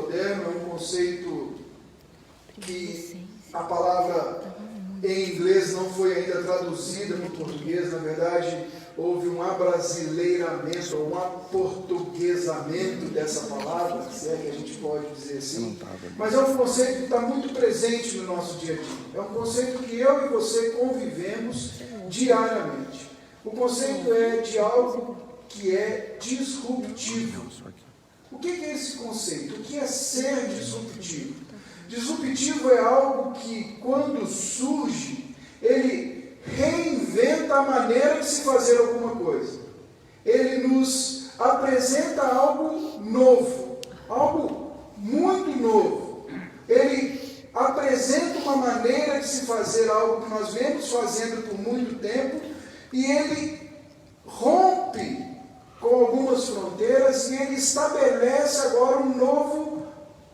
moderno, é um conceito que a palavra em inglês não foi ainda traduzida para o português. Na verdade, houve um abrasileiramento, ou um aportuguesamento dessa palavra, se é que a gente pode dizer assim. Mas é um conceito que está muito presente no nosso dia a dia. É um conceito que eu e você convivemos diariamente. O conceito é de algo que é disruptivo. O que é esse conceito? O que é ser disruptivo? Disruptivo é algo que, quando surge, ele reinventa a maneira de se fazer alguma coisa. Ele nos apresenta algo novo, algo muito novo. Ele apresenta uma maneira de se fazer algo que nós vemos fazendo por muito tempo, e ele rompe com algumas fronteiras e ele estabelece agora um novo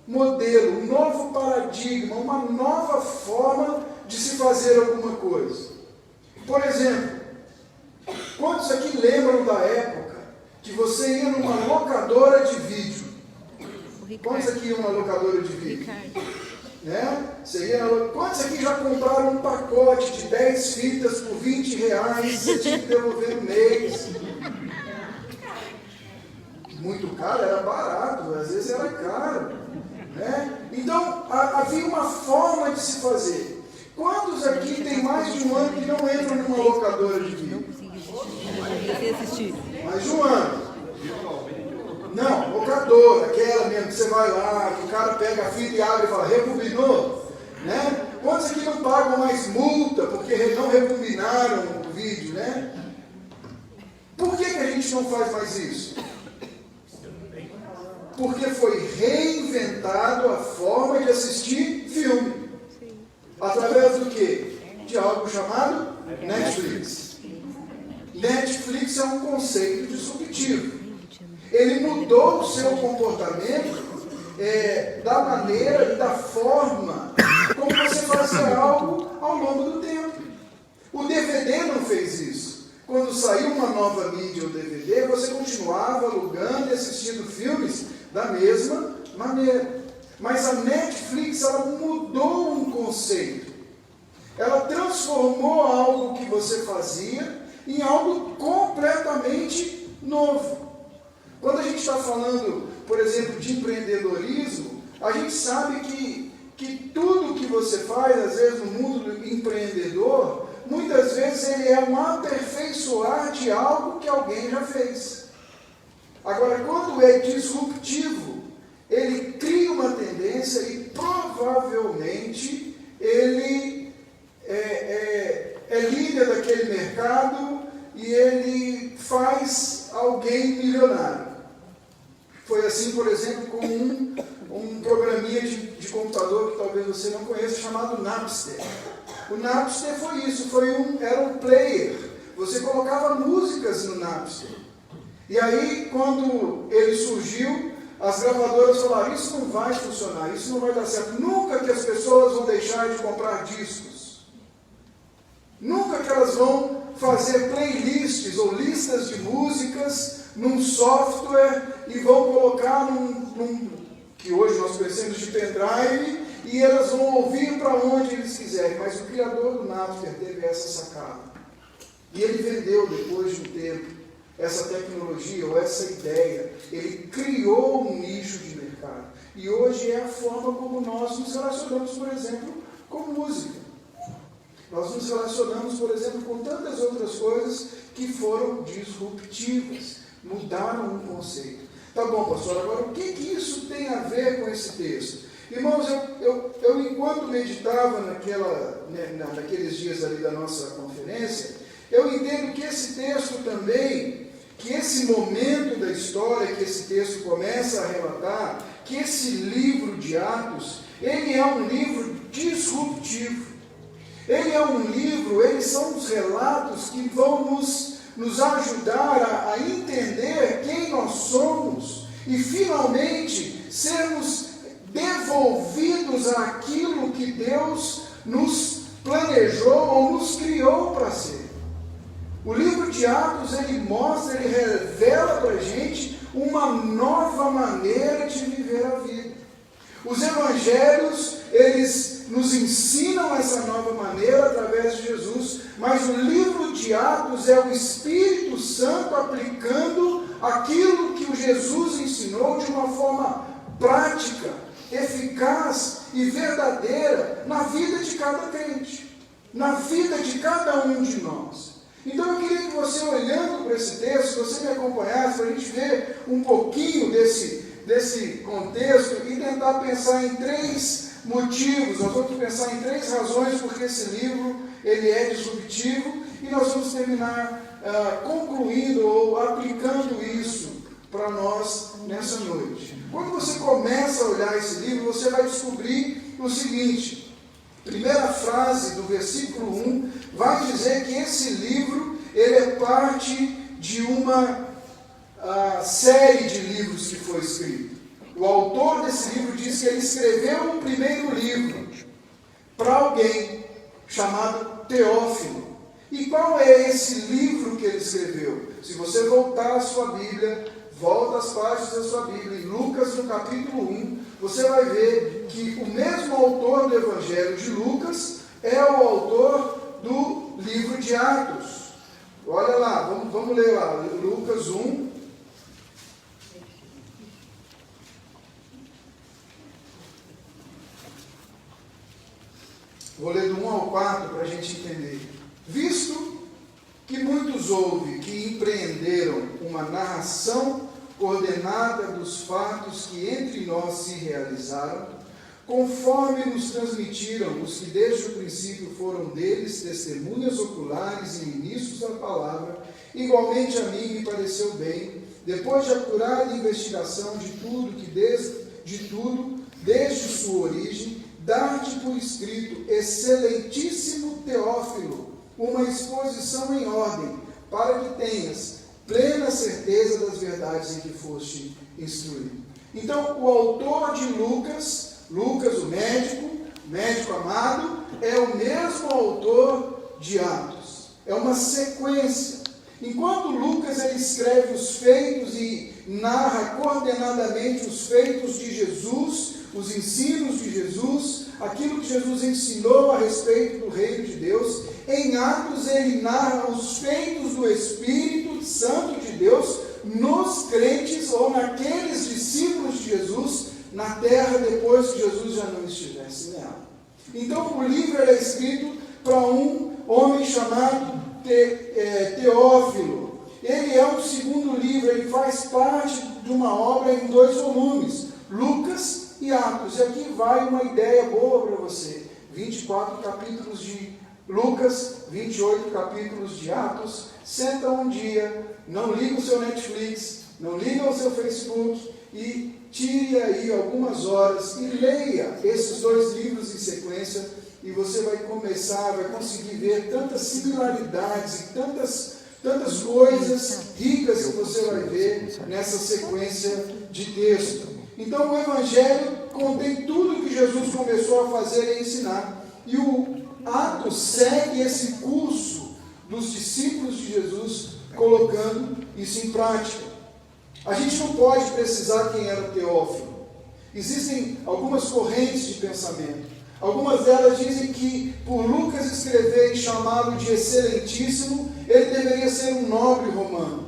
modelo, um novo paradigma, uma nova forma de se fazer alguma coisa. Por exemplo, quantos aqui lembram da época que você ia numa locadora de vídeo? Quantos aqui iam numa locadora de vídeo? Né? Você ia na... Quantos aqui já compraram um pacote de 10 fitas por R$20, você tinha que devolver no mês? Muito caro, era barato, às vezes era caro. Né? Então, havia uma forma de se fazer. Quantos aqui tem mais de um ano que não entram numa locadora de vídeo? Mais de um ano. Não, locadora, aquela mesmo que você vai lá, que o cara pega a fita e abre e fala, rebobinou? Né? Quantos aqui não pagam mais multa porque não rebobinaram o vídeo? Né? Por que a gente não faz mais isso? Porque foi reinventado a forma de assistir filme. Através do quê? De algo chamado Netflix. Netflix é um conceito disruptivo. Ele mudou o seu comportamento da maneira e da forma como você fazia algo ao longo do tempo. O DVD não fez isso. Quando saiu uma nova mídia, o DVD, você continuava alugando e assistindo filmes da mesma maneira. Mas a Netflix, ela mudou um conceito. Ela transformou algo que você fazia em algo completamente novo. Quando a gente está falando, por exemplo, de empreendedorismo, a gente sabe que tudo que você faz, às vezes no mundo do empreendedor, muitas vezes ele é um aperfeiçoar de algo que alguém já fez. Agora, quando é disruptivo, ele cria uma tendência e provavelmente ele é líder daquele mercado e ele faz alguém milionário. Foi assim, por exemplo, com um programinha de computador que talvez você não conheça, chamado Napster. O Napster foi isso, era um player. Você colocava músicas no Napster. E aí, quando ele surgiu, as gravadoras falaram, isso não vai funcionar, isso não vai dar certo. Nunca que as pessoas vão deixar de comprar discos. Nunca que elas vão fazer playlists ou listas de músicas num software e vão colocar num que hoje nós conhecemos de pendrive, e elas vão ouvir para onde eles quiserem. Mas o criador do Napster teve essa sacada. E ele vendeu, depois de um tempo, essa tecnologia ou essa ideia. Ele criou um nicho de mercado. E hoje é a forma como nós nos relacionamos, por exemplo, com música. Nós nos relacionamos, por exemplo, com tantas outras coisas que foram disruptivas, mudaram o conceito. Tá bom, pastor, agora o que isso tem a ver com esse texto? Irmãos, eu enquanto meditava naqueles dias ali da nossa conferência, eu entendo que esse texto também, que esse momento da história que esse texto começa a relatar, que esse livro de Atos, ele é um livro disruptivo. Ele é um livro, eles são os relatos que vão nos ajudar a entender quem nós somos e finalmente sermos devolvidos àquilo que Deus nos planejou ou nos criou para ser. O livro de Atos, ele mostra, ele revela para a gente uma nova maneira de viver a vida. Os evangelhos, eles nos ensinam essa nova maneira através de Jesus, mas o livro de Atos é o Espírito Santo aplicando aquilo que o Jesus ensinou de uma forma prática, eficaz e verdadeira na vida de cada crente, na vida de cada um de nós. Então eu queria que você, olhando para esse texto, você me acompanhasse para a gente ver um pouquinho desse contexto e tentar pensar em 3 motivos. Nós vamos pensar em 3 razões porque esse livro ele é disruptivo, e nós vamos terminar concluindo ou aplicando isso para nós nessa noite. Quando você começa a olhar esse livro, você vai descobrir o seguinte: primeira frase do versículo 1 vai dizer que esse livro ele é parte de uma série de livros que foi escrito. O autor desse livro diz que ele escreveu um primeiro livro para alguém chamado Teófilo. E qual é esse livro que ele escreveu? Se você voltar à sua Bíblia, volta às páginas da sua Bíblia, em Lucas no capítulo 1, você vai ver que o mesmo autor do Evangelho de Lucas é o autor do livro de Atos. Olha lá, vamos ler lá, Lucas 1. Vou ler do 1 ao 4 para a gente entender. Visto que muitos houve que empreenderam uma narração ordenada dos fatos que entre nós se realizaram, conforme nos transmitiram os que desde o princípio foram deles testemunhas oculares e ministros da palavra, igualmente a mim me pareceu bem, depois de acurada investigação de tudo, desde sua origem, dar-te por escrito, excelentíssimo Teófilo, uma exposição em ordem, para que tenhas plena certeza das verdades em que foste instruído. Então, o autor de Lucas, o médico amado, é o mesmo autor de Atos. É uma sequência. Enquanto Lucas ele escreve os feitos e narra coordenadamente os feitos de Jesus, os ensinos de Jesus, aquilo que Jesus ensinou a respeito do reino de Deus, em Atos ele narra os feitos do Espírito Santo de Deus nos crentes ou naqueles discípulos de Jesus na terra depois que Jesus já não estivesse nela. Então o livro é escrito para um homem chamado Teófilo. Ele é o segundo livro, ele faz parte de uma obra em 2 volumes, Lucas e Atos. E aqui vai uma ideia boa para você: 24 capítulos de Lucas, 28 capítulos de Atos. Senta um dia, não liga o seu Netflix, não liga o seu Facebook e tire aí algumas horas e leia esses 2 livros em sequência, e você vai conseguir ver tantas similaridades e tantas coisas ricas que você vai ver nessa sequência de texto. Então o Evangelho contém tudo que Jesus começou a fazer e ensinar, e o Atos segue esse curso dos discípulos de Jesus, colocando isso em prática. A gente não pode precisar quem era o Teófilo. Existem algumas correntes de pensamento. Algumas delas dizem que, por Lucas escrever e chamá-lo de excelentíssimo, ele deveria ser um nobre romano.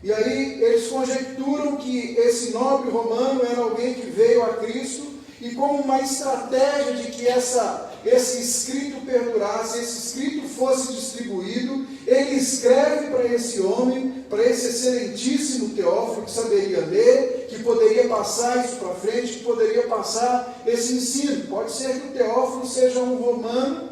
E aí eles conjecturam que esse nobre romano era alguém que veio a Cristo, e como uma estratégia de que esse escrito perdurasse, esse escrito fosse distribuído, ele escreve para esse homem, para esse excelentíssimo Teófilo, que saberia ler, que poderia passar isso para frente, que poderia passar esse ensino. Pode ser que o Teófilo seja um romano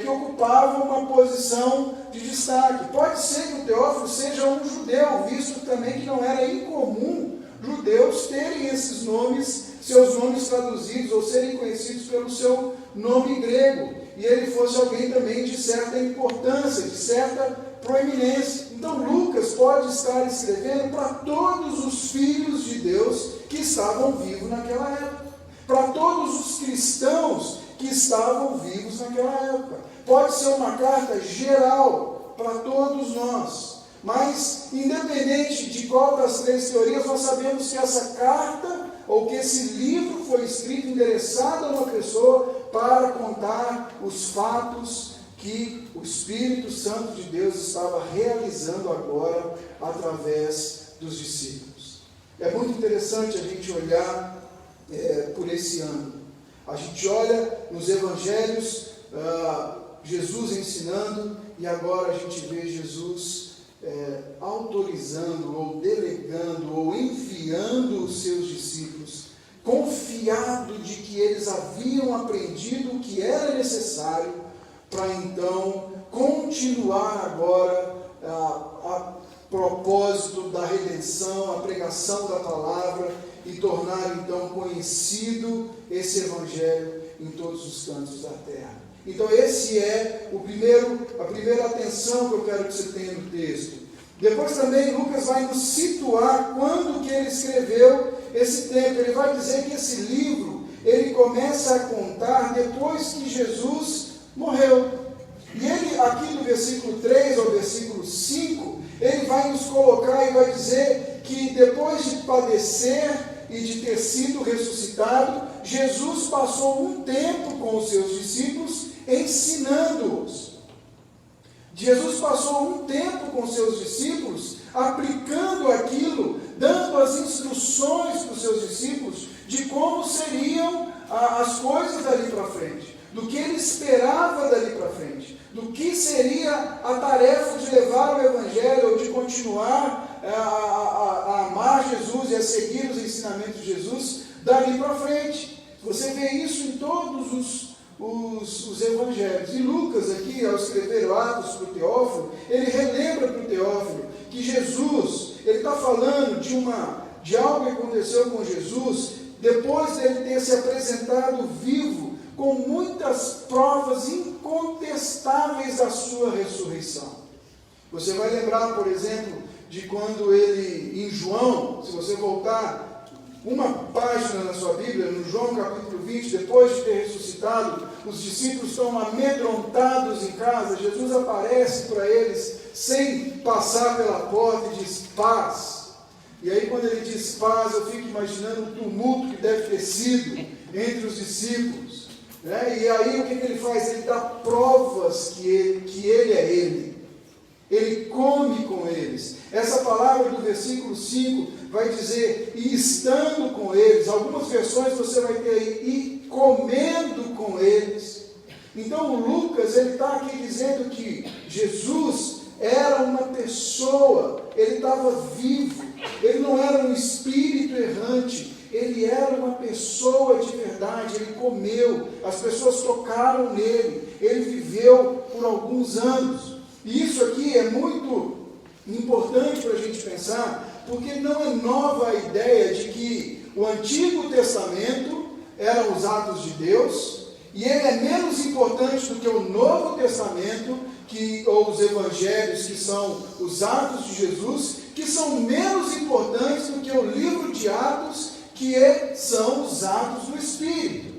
que ocupava uma posição de destaque. Pode ser que o Teófilo seja um judeu, visto também que não era incomum judeus terem esses nomes, seus nomes traduzidos ou serem conhecidos pelo seu nome grego, e ele fosse alguém também de certa importância, de certa proeminência. Então Lucas pode estar escrevendo para todos os filhos de Deus que estavam vivos naquela época, para todos os cristãos que estavam vivos naquela época. Pode ser uma carta geral para todos nós, mas independente de qual das 3 teorias, nós sabemos que essa carta ou que esse livro foi escrito endereçado a uma pessoa para contar os fatos que o Espírito Santo de Deus estava realizando agora através dos discípulos. É muito interessante a gente olhar por esse ângulo. A gente olha nos evangelhos, Jesus ensinando, e agora a gente vê Jesus autorizando, ou delegando, ou enviando os seus discípulos, confiado de que eles haviam aprendido o que era necessário para então continuar agora a propósito da redenção, a pregação da palavra e tornar então conhecido esse evangelho em todos os cantos da terra. Então esse é a primeira atenção que eu quero que você tenha no texto. Depois também Lucas vai nos situar quando que ele escreveu esse tempo. Ele vai dizer que esse livro, ele começa a contar depois que Jesus morreu. E ele, aqui do versículo 3 ao versículo 5, ele vai nos colocar e vai dizer que depois de padecer e de ter sido ressuscitado, Jesus passou um tempo com os seus discípulos ensinando-os. Jesus passou um tempo com seus discípulos aplicando aquilo, dando as instruções para os seus discípulos de como seriam as coisas dali para frente, do que ele esperava dali para frente, do que seria a tarefa de levar o Evangelho, ou de continuar a amar Jesus e a seguir os ensinamentos de Jesus dali para frente. Você vê isso em todos os evangelhos. E Lucas aqui, ao escrever Atos para o Teófilo, ele relembra para o Teófilo que Jesus, ele está falando de algo que aconteceu com Jesus, depois dele ter se apresentado vivo, com muitas provas incontestáveis da sua ressurreição. Você vai lembrar, por exemplo, de quando ele, em João, se você voltar uma página na sua Bíblia, no João capítulo 20, depois de ter ressuscitado, os discípulos estão amedrontados em casa, Jesus aparece para eles sem passar pela porta e diz paz. E aí quando ele diz paz, eu fico imaginando o tumulto que deve ter sido entre os discípulos. Né? E aí o que ele faz? Ele dá provas que ele é ele. Ele come com eles. Essa palavra do versículo 5 vai dizer, e estando com eles. Algumas versões você vai ter aí, e comendo com eles. Então o Lucas, ele está aqui dizendo que Jesus era uma pessoa, ele estava vivo, ele não era um espírito errante, ele era uma pessoa de verdade, ele comeu, as pessoas tocaram nele, ele viveu por alguns anos. E isso aqui é muito importante para a gente pensar, porque não é nova a ideia de que o Antigo Testamento eram os atos de Deus, e ele é menos importante do que o Novo Testamento, ou os Evangelhos, que são os atos de Jesus, que são menos importantes do que o livro de Atos, que são os atos do Espírito.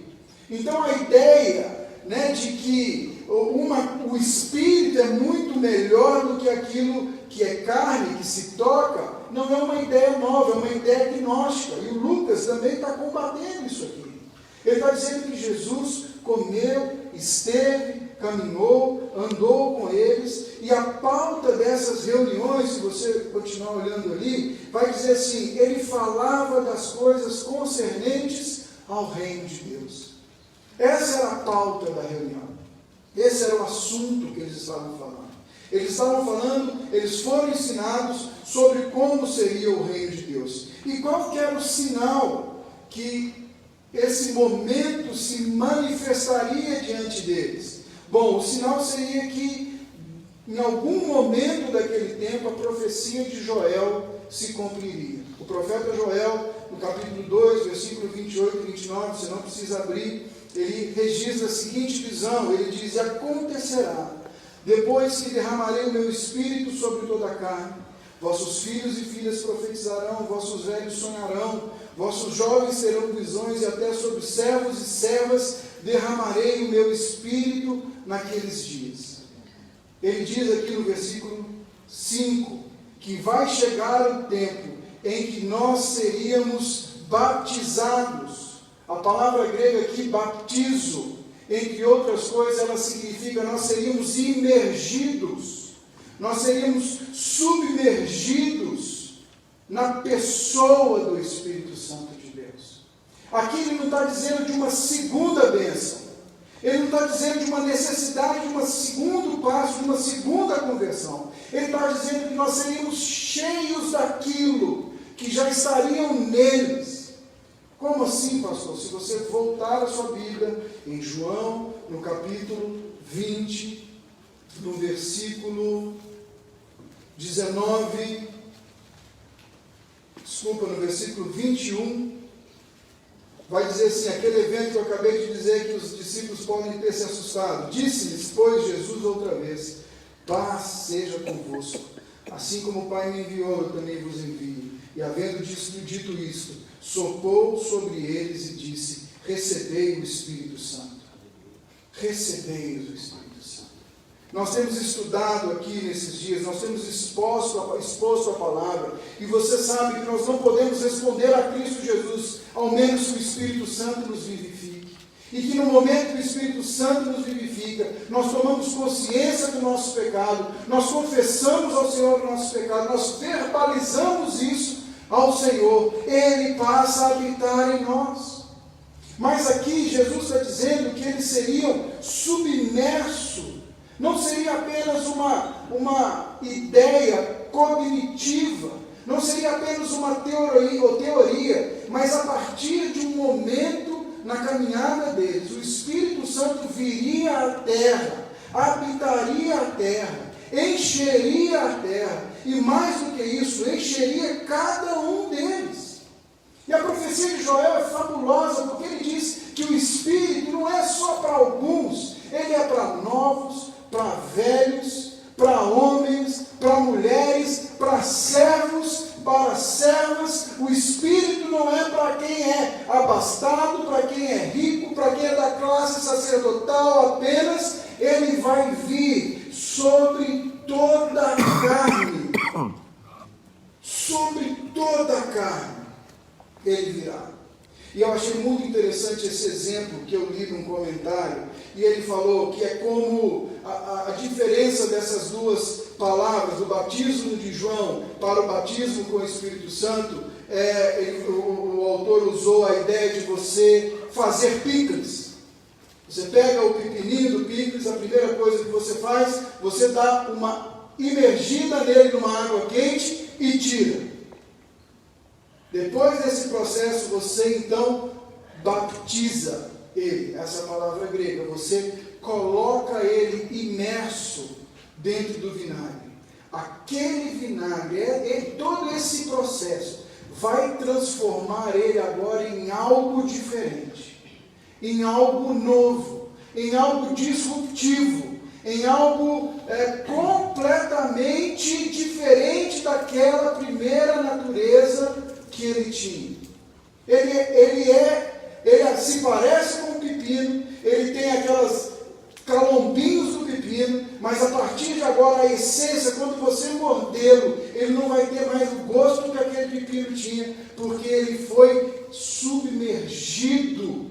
Então a ideia, né, de que o Espírito é muito melhor do que aquilo que é carne, que se toca, não é uma ideia nova, é uma ideia gnóstica. E o Lucas também está combatendo isso aqui. Ele está dizendo que Jesus comeu, esteve, caminhou, andou com eles, e a pauta dessas reuniões, se você continuar olhando ali, vai dizer assim, ele falava das coisas concernentes ao reino de Deus. Essa era a pauta da reunião. Esse era o assunto que eles estavam falando. Eles estavam falando, eles foram ensinados sobre como seria o reino de Deus. E qual que era o sinal que esse momento se manifestaria diante deles? Bom, o sinal seria que em algum momento daquele tempo a profecia de Joel se cumpriria. O profeta Joel, no capítulo 2, versículo 28 e 29, você não precisa abrir, ele registra a seguinte visão, ele diz, e acontecerá, depois que derramarei o meu espírito sobre toda a carne, vossos filhos e filhas profetizarão, vossos velhos sonharão, vossos jovens terão visões, e até sobre servos e servas derramarei o meu espírito naqueles dias. Ele diz aqui no versículo 5, que vai chegar o tempo em que nós seríamos batizados. A palavra grega aqui, baptizo, entre outras coisas, ela significa nós seríamos imergidos, nós seríamos submergidos na pessoa do Espírito Santo de Deus. Aqui ele não está dizendo de uma segunda bênção, ele não está dizendo de uma necessidade de um segundo passo, de uma segunda conversão. Ele está dizendo que nós seríamos cheios daquilo que já estariam neles. Como assim, pastor? Se você voltar a sua Bíblia em João, no capítulo 20, no versículo 21, vai dizer assim, aquele evento que eu acabei de dizer que os discípulos podem ter se assustado. Disse-lhes, pois, Jesus outra vez, paz seja convosco. Assim como o Pai me enviou, eu também vos envio. E havendo dito isto, soprou sobre eles e disse, recebei o Espírito Santo. Recebei o Espírito Santo. Nós temos estudado aqui nesses dias, nós temos exposto a palavra, e você sabe que nós não podemos responder a Cristo Jesus, ao menos que o Espírito Santo nos vivifique. E que no momento que o Espírito Santo nos vivifica, nós tomamos consciência do nosso pecado, nós confessamos ao Senhor o nosso pecado, nós verbalizamos isso ao Senhor, Ele passa a habitar em nós. Mas aqui Jesus está dizendo que eles seriam submersos, não seria apenas uma ideia cognitiva, não seria apenas uma teoria, mas a partir de um momento na caminhada deles, o Espírito Santo viria à terra, habitaria a terra, encheria a terra, e mais do que isso, encheria cada um deles. E a profecia de Joel é fabulosa, porque ele diz que o Espírito não é só para alguns, ele é para novos, para velhos, para homens, para mulheres, para servos, para servas. O Espírito não é para quem é abastado, para quem é rico, para quem é da classe sacerdotal apenas. Ele vai vir sobre toda a carne. Sobre toda a carne ele virá. E eu achei muito interessante esse exemplo que eu li num comentário, e ele falou que é como a diferença dessas duas palavras, do batismo de João para o batismo com o Espírito Santo, o autor usou a ideia de você fazer picles. Você pega o pepininho do picles, a primeira coisa que você faz, você dá uma imergida nele numa água quente e tira. Depois desse processo, você então baptiza ele, essa palavra grega, você coloca ele imerso dentro do vinagre. Aquele vinagre, todo esse processo, vai transformar ele agora em algo diferente, em algo novo, em algo disruptivo, em algo completamente diferente daquela primeira natureza que ele tinha. Ele se parece com o pepino, ele tem aquelas calombinhos do pepino, mas a partir de agora a essência, quando você mordê-lo, ele não vai ter mais o gosto que aquele pepino tinha, porque ele foi submergido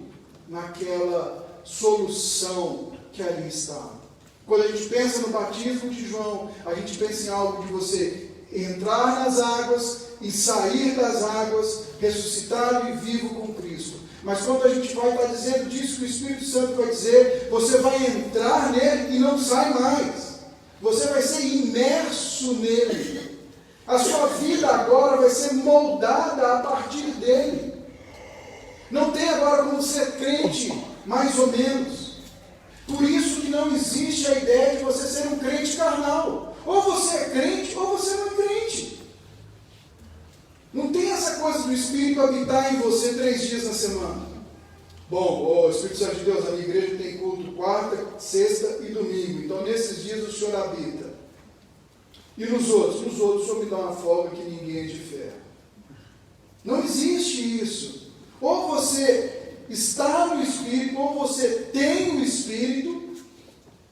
naquela solução que ali estava. Quando a gente pensa no batismo de João, a gente pensa em algo de você entrar nas águas e sair das águas, ressuscitado e vivo com Cristo. Mas quando a gente vai estar dizendo disso, que o Espírito Santo vai dizer, você vai entrar nele e não sai mais. Você vai ser imerso nele. A sua vida agora vai ser moldada a partir dele. Não tem agora como ser crente, mais ou menos. Por isso que não existe a ideia de você ser um crente carnal. Ou você é crente, ou você não é crente. Não tem essa coisa do Espírito habitar em você 3 dias na semana. Bom, o Espírito Santo de Deus, a minha igreja tem culto quarta, sexta e domingo. Então, nesses dias o Senhor habita. E nos outros? Nos outros o Senhor me dá uma folga que ninguém é de ferro. Não existe isso. Ou você está no Espírito, ou você tem o Espírito.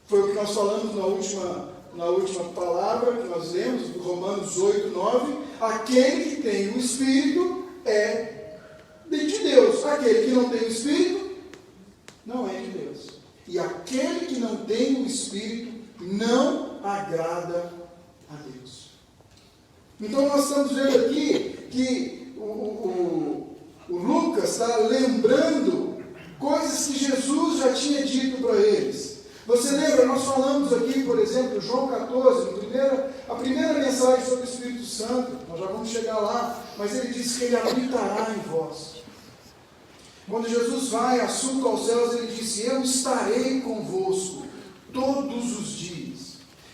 Foi o que nós falamos na última palavra que nós lemos, do Romanos 8, 9, aquele que tem o Espírito é aquele que não tem o Espírito, não é de Deus. E aquele que não tem o Espírito, não agrada a Deus. Então nós estamos vendo aqui que o Lucas está lembrando coisas que Jesus já tinha dito para eles. Você lembra, nós falamos aqui, por exemplo, João 14, a primeira mensagem sobre o Espírito Santo, nós já vamos chegar lá, mas ele diz que ele habitará em vós. Quando Jesus vai, assunto aos céus, ele disse: eu estarei convosco todos os dias.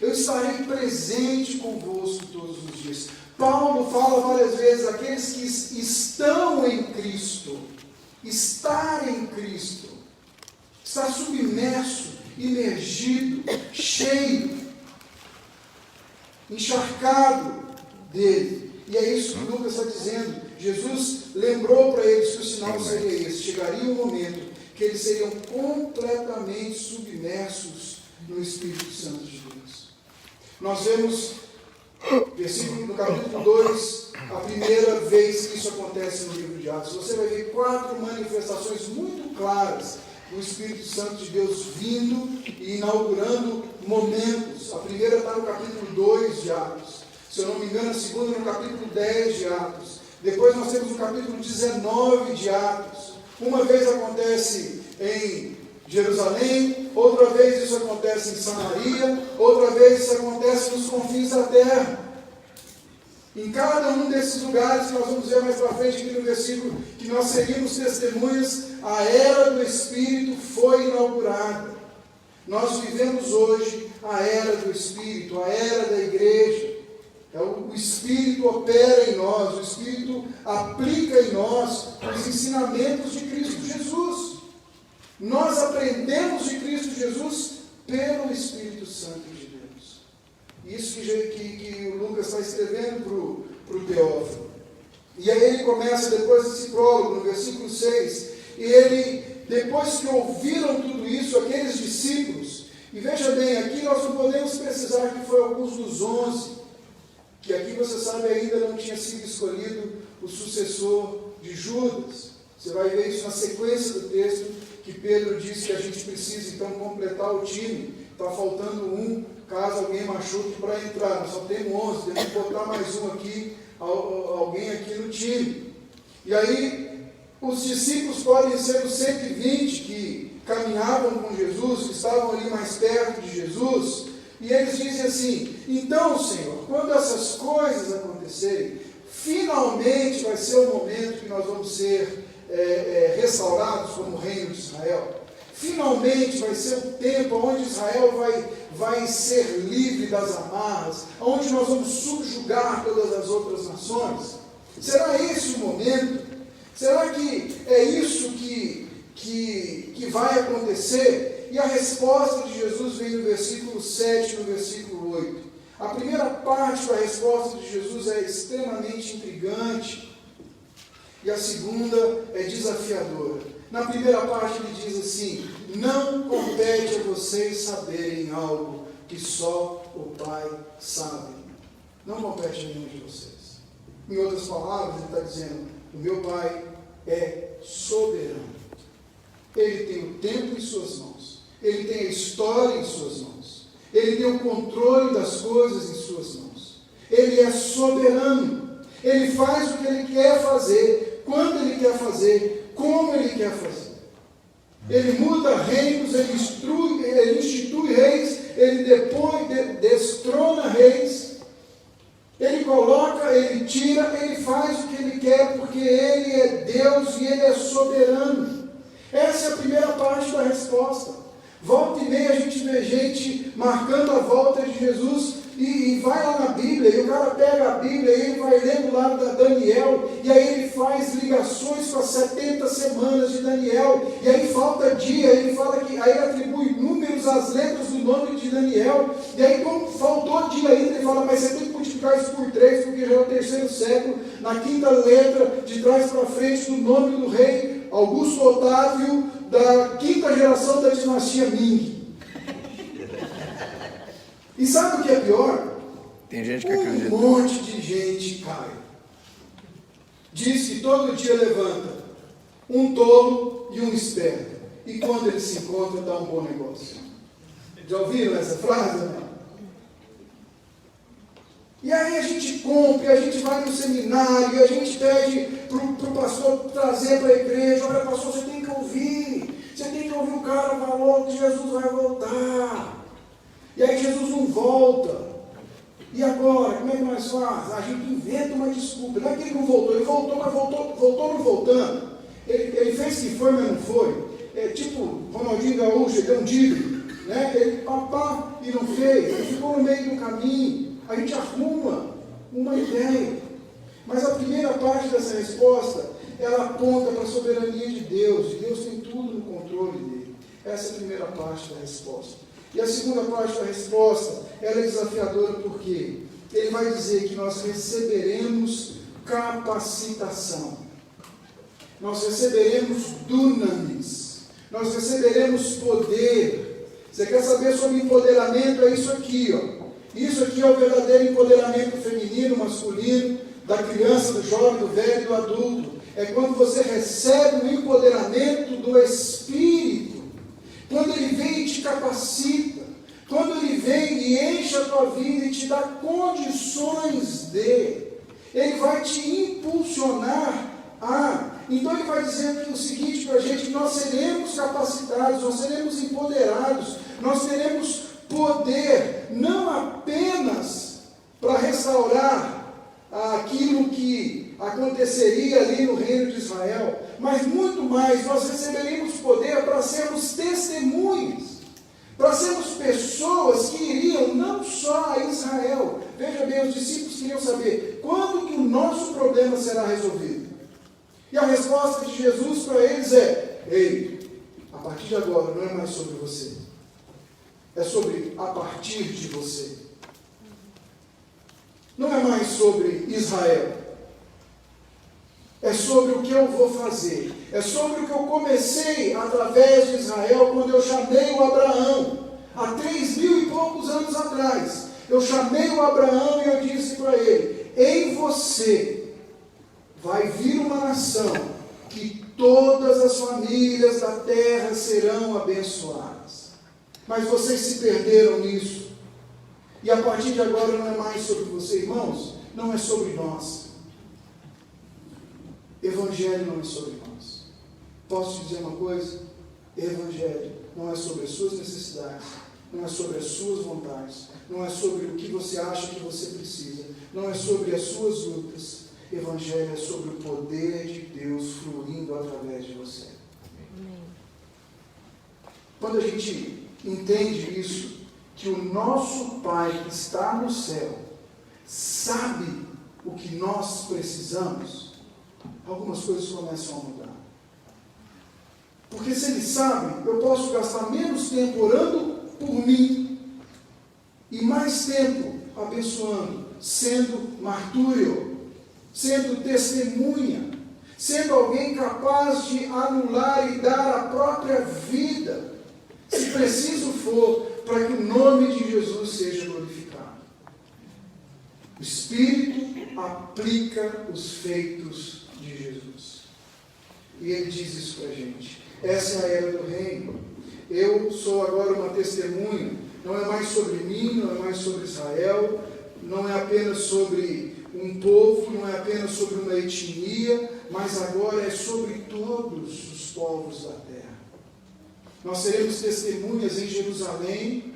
Eu estarei presente convosco todos os dias. Paulo fala várias vezes, aqueles que estão em Cristo, estar em Cristo, estar submerso, imergido, cheio, encharcado dele. E é isso que Lucas está dizendo. Jesus lembrou para eles que o sinal seria esse. Chegaria um momento que eles seriam completamente submersos no Espírito Santo de Deus. Nós vemos, no capítulo 2, a primeira vez que isso acontece no livro de Atos. Você vai ver 4 manifestações muito claras do Espírito Santo de Deus vindo e inaugurando momentos. A primeira está no capítulo 2 de Atos. Se eu não me engano, a segunda no capítulo 10 de Atos. Depois nós temos o capítulo 19 de Atos. Uma vez acontece em Jerusalém, outra vez isso acontece em Samaria, outra vez isso acontece nos confins da terra. Em cada um desses lugares, que nós vamos ver mais para frente aqui no versículo, que nós seríamos testemunhas, a era do Espírito foi inaugurada. Nós vivemos hoje a era do Espírito, a era da igreja. O Espírito opera em nós, o Espírito aplica em nós os ensinamentos de Cristo Jesus. Nós aprendemos de Cristo Jesus pelo Espírito Santo de Deus. Isso que o Lucas está escrevendo para o Teófilo. E aí ele começa depois desse prólogo, no versículo 6, e ele, depois que ouviram tudo isso, aqueles discípulos, e veja bem, aqui nós não podemos precisar que foi alguns dos 11, que aqui você sabe ainda não tinha sido escolhido o sucessor de Judas. Você vai ver isso na sequência do texto, que Pedro diz que a gente precisa então completar o time. Está faltando um, caso alguém machuque para entrar. Nós só temos 11, temos que botar mais um aqui, alguém aqui no time. E aí, os discípulos podem ser os 120 que caminhavam com Jesus, que estavam ali mais perto de Jesus. E eles dizem assim: então, Senhor, quando essas coisas acontecerem, finalmente vai ser o momento que nós vamos ser restaurados como reino de Israel. Finalmente vai ser o tempo onde Israel vai ser livre das amarras, onde nós vamos subjugar todas as outras nações. Será esse o momento? Será que é isso que vai acontecer? E a resposta de Jesus vem no versículo 7 e no versículo 8. A primeira parte da resposta de Jesus é extremamente intrigante. E a segunda é desafiadora. Na primeira parte ele diz assim: não compete a vocês saberem algo que só o Pai sabe. Não compete a nenhum de vocês. Em outras palavras, ele está dizendo: o meu Pai é soberano. Ele tem o tempo em suas mãos. Ele tem a história em suas mãos. Ele tem o controle das coisas em suas mãos. Ele é soberano. Ele faz o que ele quer fazer, quando ele quer fazer, como ele quer fazer. Ele muda reinos, ele institui reis, ele destrona reis. Ele coloca, ele tira, ele faz o que ele quer, porque ele é Deus e ele é soberano. Essa é a primeira parte da resposta. Volta e meia a gente vê gente marcando a volta de Jesus e vai lá na Bíblia, e o cara pega a Bíblia e ele vai lendo lá da Daniel, e aí ele faz ligações com as 70 semanas de Daniel, e aí falta dia, ele fala que aí ele atribui números às letras do nome de Daniel, e aí como faltou dia ainda, ele fala: mas você tem que multiplicar isso por 3, porque já é o 3º século, na 5ª letra, de trás para frente, do nome do rei Augusto Otávio, da 5ª geração da dinastia Ming. E sabe o que é pior? Tem gente que acredita. Um monte de gente cai. Diz que todo dia levanta. um tolo e um esperto. E quando eles se encontram, dá um bom negócio. Já ouviram essa frase? Não? E aí a gente compra, a gente vai no seminário, e a gente pede para o pastor trazer para a igreja: olha, pastor, você tem que ouvir o cara falou que Jesus vai voltar. E aí Jesus não volta. E agora, como é que nós fazemos? A gente inventa uma desculpa. Não é que ele não voltou, ele voltou, mas voltou não voltando. Ele fez que foi, mas não foi. É tipo Ronaldinho Gaúcho, ele deu um drible, né? Ele papá e não fez, ele ficou no meio do caminho. A gente arruma uma ideia. Mas a primeira parte dessa resposta, ela aponta para a soberania de Deus. E Deus tem tudo no controle dele. Essa é a primeira parte da resposta. E a segunda parte da resposta, ela é desafiadora porque ele vai dizer que nós receberemos capacitação. Nós receberemos dunamis. Nós receberemos poder. Você quer saber sobre empoderamento? É isso aqui, ó. Isso aqui é o verdadeiro empoderamento feminino, masculino, da criança, do jovem, do velho e do adulto. É quando você recebe o empoderamento do Espírito. Quando ele vem e te capacita. Quando ele vem e enche a tua vida e te dá condições de. Ele vai te impulsionar a. Então ele vai dizer aqui o seguinte para a gente: que nós seremos capacitados, nós seremos empoderados, nós teremos poder, não apenas para restaurar aquilo que aconteceria ali no reino de Israel, mas muito mais, nós receberemos poder para sermos testemunhas, para sermos pessoas que iriam não só a Israel. Veja bem, os discípulos queriam saber quando que o nosso problema será resolvido. E a resposta de Jesus para eles é: ei, a partir de agora não é mais sobre você, é sobre a partir de você. Não é mais sobre Israel. É sobre o que eu vou fazer. É sobre o que eu comecei através de Israel, quando eu chamei o Abraão, há 3.000 e poucos anos atrás. Eu chamei o Abraão e eu disse para ele: em você vai vir uma nação que todas as famílias da terra serão abençoadas. Mas vocês se perderam nisso. E a partir de agora não é mais sobre você, irmãos. Não é sobre nós. Evangelho não é sobre nós. Posso te dizer uma coisa? Evangelho não é sobre as suas necessidades, não é sobre as suas vontades, não é sobre o que você acha que você precisa, não é sobre as suas lutas. Evangelho é sobre o poder de Deus fluindo através de você. Quando a gente entende isso, que o nosso Pai que está no céu sabe o que nós precisamos, algumas coisas começam a mudar. Porque se Ele sabe, eu posso gastar menos tempo orando por mim e mais tempo abençoando, sendo martúrio, sendo testemunha, sendo alguém capaz de anular e dar a própria vida, se preciso for, para que o nome de Jesus seja glorificado. O Espírito aplica os feitos de Jesus. E Ele diz isso para a gente. Essa é a era do reino. Eu sou agora uma testemunha. Não é mais sobre mim, não é mais sobre Israel, não é apenas sobre um povo, não é apenas sobre uma etnia, mas agora é sobre todos os povos da terra. Nós seremos testemunhas em Jerusalém,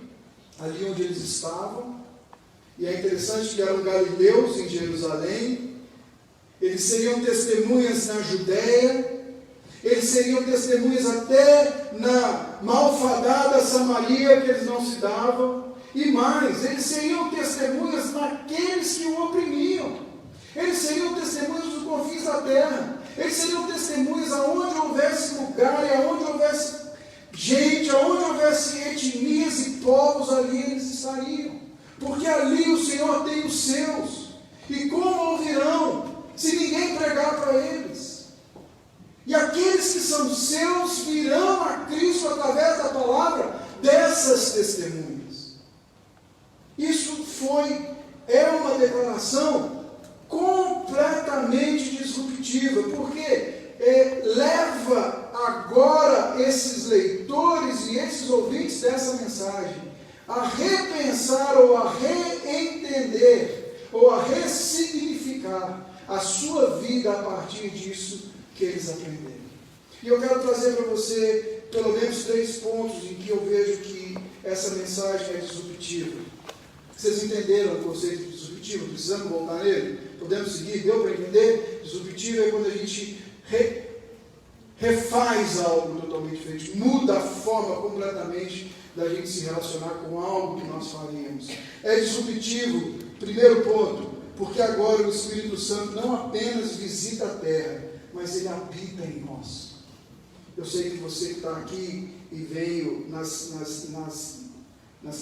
ali onde eles estavam. E é interessante que eram galileus em Jerusalém. Eles seriam testemunhas na Judéia. Eles seriam testemunhas até na malfadada Samaria, que eles não se davam. E mais, eles seriam testemunhas naqueles que o oprimiam. Eles seriam testemunhas dos confins da terra. Eles seriam testemunhas aonde houvesse lugar e aonde houvesse gente, aonde houvesse etnias e povos, ali eles estariam. Porque ali o Senhor tem os seus. E como ouvirão se ninguém pregar para eles? E aqueles que são seus virão a Cristo através da palavra dessas testemunhas. Isso é uma declaração completamente disruptiva. Por quê? leva agora esses leitores e esses ouvintes dessa mensagem a repensar ou a reentender ou a ressignificar a sua vida a partir disso que eles aprenderam. E eu quero trazer para você pelo menos 3 pontos em que eu vejo que essa mensagem é disruptiva. Vocês entenderam o conceito de disruptivo? Precisamos voltar nele? Podemos seguir? Deu para entender? Disruptivo é quando a gente refaz algo totalmente diferente, muda a forma completamente da gente se relacionar com algo que nós faríamos. É disruptivo, primeiro ponto, porque agora o Espírito Santo não apenas visita a terra, mas ele habita em nós. Eu sei que você que está aqui e veio nas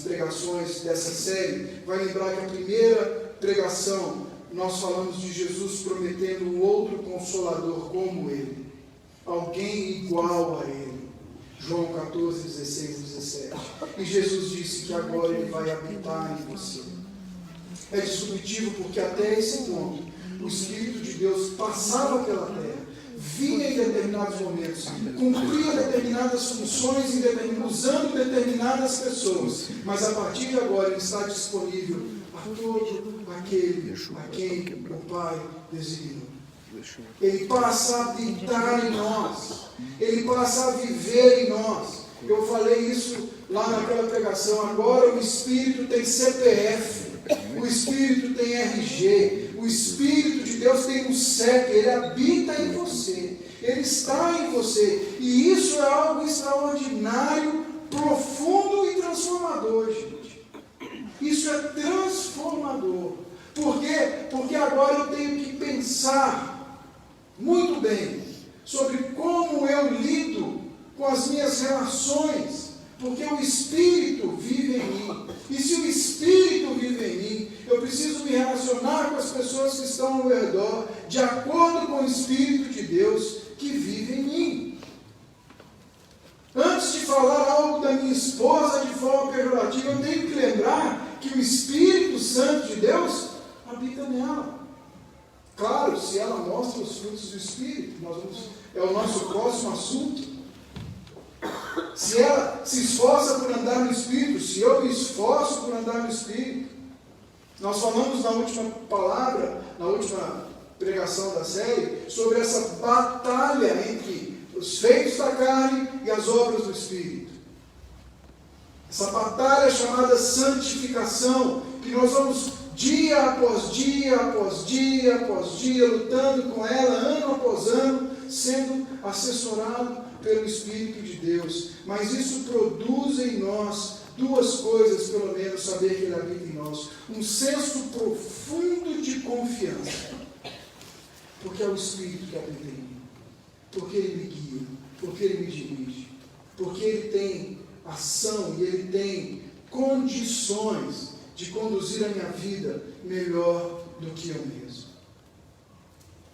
pregações dessa série, vai lembrar que a primeira pregação nós falamos de Jesus prometendo um outro Consolador como Ele, alguém igual a Ele. João 14, 16 e 17. E Jesus disse que agora Ele vai habitar em você. É disruptivo porque até esse ponto o Espírito de Deus passava pela terra, vinha em determinados momentos, cumpria determinadas funções, usando determinadas pessoas, mas a partir de agora Ele está disponível a todo aquele a quem o Pai designou. Ele passa a habitar em nós, Ele passa a viver em nós. Eu falei isso lá naquela pregação. Agora o Espírito tem CPF, o Espírito tem RG, o Espírito de Deus tem um CEP, Ele habita em você, Ele está em você, e isso é algo extraordinário, profundo e transformador, gente. Isso é transformador. Por quê? Porque agora eu tenho que pensar muito bem sobre como eu lido com as minhas relações, porque o Espírito vive em mim. E se o Espírito vive em mim, eu preciso me relacionar com as pessoas que estão ao meu redor, de acordo com o Espírito de Deus que vive em mim. Antes de falar algo da minha esposa de forma pejorativa, eu tenho que lembrar que o Espírito Santo de Deus habita nela. Claro, se ela mostra os frutos do Espírito, é o nosso próximo assunto. Se ela se esforça por andar no Espírito, se eu me esforço por andar no Espírito. Nós falamos na última palavra, na última pregação da série, sobre essa batalha entre os feitos da carne e as obras do Espírito. Essa batalha chamada santificação, que nós vamos dia após dia, após dia, após dia, lutando com ela, ano após ano, sendo assessorado pelo Espírito de Deus. Mas isso produz em nós 2 coisas, pelo menos, saber que Ele habita em nós. Um senso profundo de confiança, porque é o Espírito que habita em mim, porque Ele me guia, porque Ele me dirige, porque Ele tem ação e Ele tem condições de conduzir a minha vida melhor do que eu mesmo.